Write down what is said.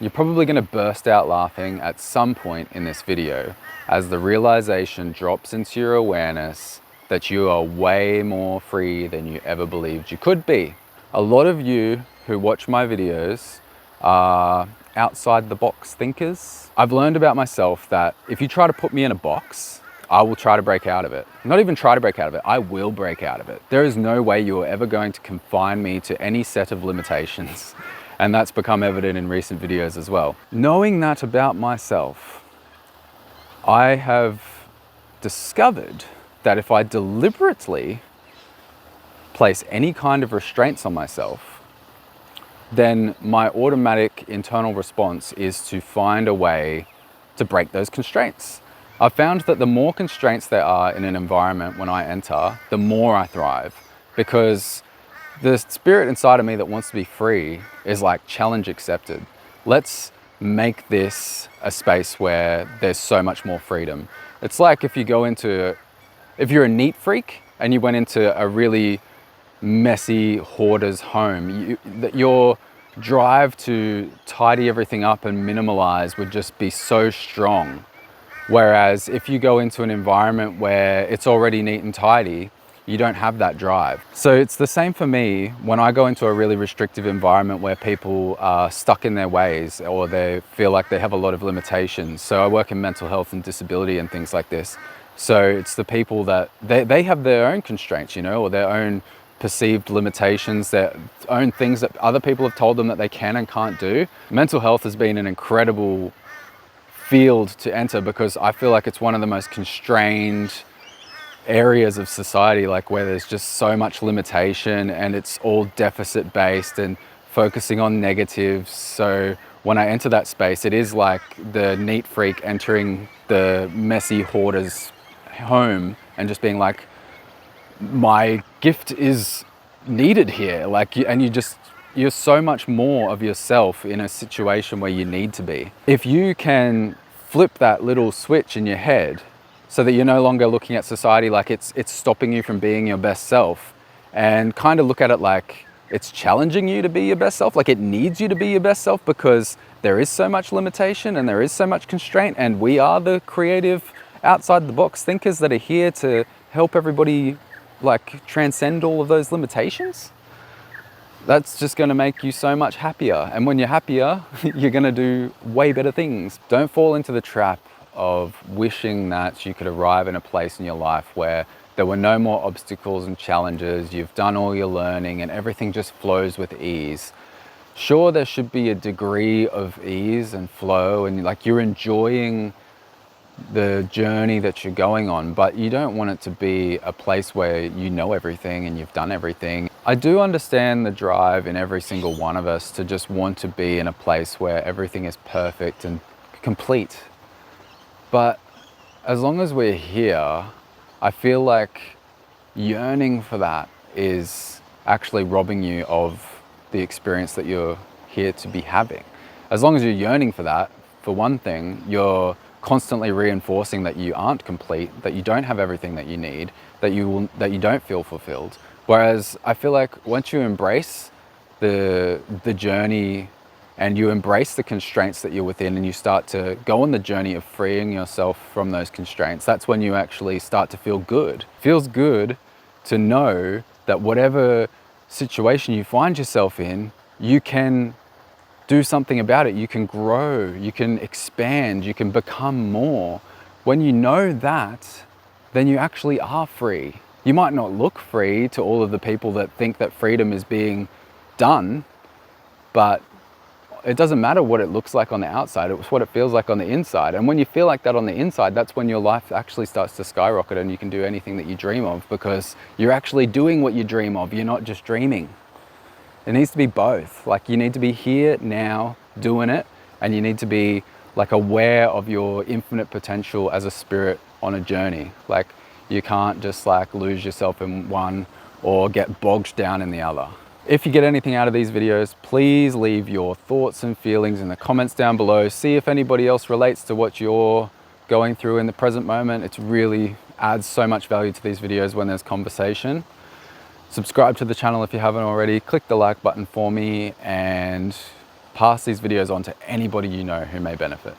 You're probably going to burst out laughing at some point in this video as the realization drops into your awareness that you are way more free than you ever believed you could be. A lot of you who watch my videos are outside the box thinkers. I've learned about myself that if you try to put me in a box, I will try to break out of it. Not even try to break out of it, I will break out of it. There is no way you are ever going to confine me to any set of limitations. And that's become evident in recent videos as well. Knowing that about myself, I have discovered that if I deliberately place any kind of restraints on myself, then my automatic internal response is to find a way to break those constraints. I've found that the more constraints there are in an environment when I enter, the more I thrive, because the spirit inside of me that wants to be free is like, challenge accepted. Let's make this a space where there's so much more freedom. It's like if you're a neat freak and you went into a really messy hoarder's home, your drive to tidy everything up and minimalize would just be so strong. Whereas if you go into an environment where it's already neat and tidy, you don't have that drive. So it's the same for me when I go into a really restrictive environment where people are stuck in their ways or they feel like they have a lot of limitations. So I work in mental health and disability and things like this. So it's the people that they have their own constraints, or their own perceived limitations, their own things that other people have told them that they can and can't do. Mental health has been an incredible field to enter because I feel like it's one of the most constrained areas of society, like where there's just so much limitation and it's all deficit based and focusing on negatives. So when I enter that space, it is like the neat freak entering the messy hoarder's home and just being like, my gift is needed here. You're so much more of yourself in a situation where you need to be. If you can flip that little switch in your head so that you're no longer looking at society like it's stopping you from being your best self, and kind of look at it like it's challenging you to be your best self, like it needs you to be your best self because there is so much limitation and there is so much constraint, and we are the creative outside the box thinkers that are here to help everybody like transcend all of those limitations. That's just going to make you so much happier. And when you're happier, you're going to do way better things. Don't fall into the trap of wishing that you could arrive in a place in your life where there were no more obstacles and challenges, you've done all your learning and everything just flows with ease. Sure, there should be a degree of ease and flow and like you're enjoying the journey that you're going on, but you don't want it to be a place where you know everything and you've done everything. I do understand the drive in every single one of us to just want to be in a place where everything is perfect and complete. But as long as we're here, I feel like yearning for that is actually robbing you of the experience that you're here to be having. As long as you're yearning for that, for one thing, you're constantly reinforcing that you aren't complete, that you don't have everything that you need, that you don't feel fulfilled. Whereas I feel like once you embrace the journey and you embrace the constraints that you're within and you start to go on the journey of freeing yourself from those constraints, that's when you actually start to feel good. It feels good to know that whatever situation you find yourself in, you can do something about it. You can grow, you can expand, you can become more. When you know that, then you actually are free. You might not look free to all of the people that think that freedom is being done, but it doesn't matter what it looks like on the outside, it's what it feels like on the inside. And when you feel like that on the inside, that's when your life actually starts to skyrocket and you can do anything that you dream of because you're actually doing what you dream of, you're not just dreaming. It needs to be both. Like you need to be here now doing it, and you need to be like aware of your infinite potential as a spirit on a journey. Like you can't just like lose yourself in one or get bogged down in the other. If you get anything out of these videos, please leave your thoughts and feelings in the comments down below. See if anybody else relates to what you're going through in the present moment. It really adds so much value to these videos when there's conversation. Subscribe to the channel if you haven't already. Click the like button for me and pass these videos on to anybody you know who may benefit.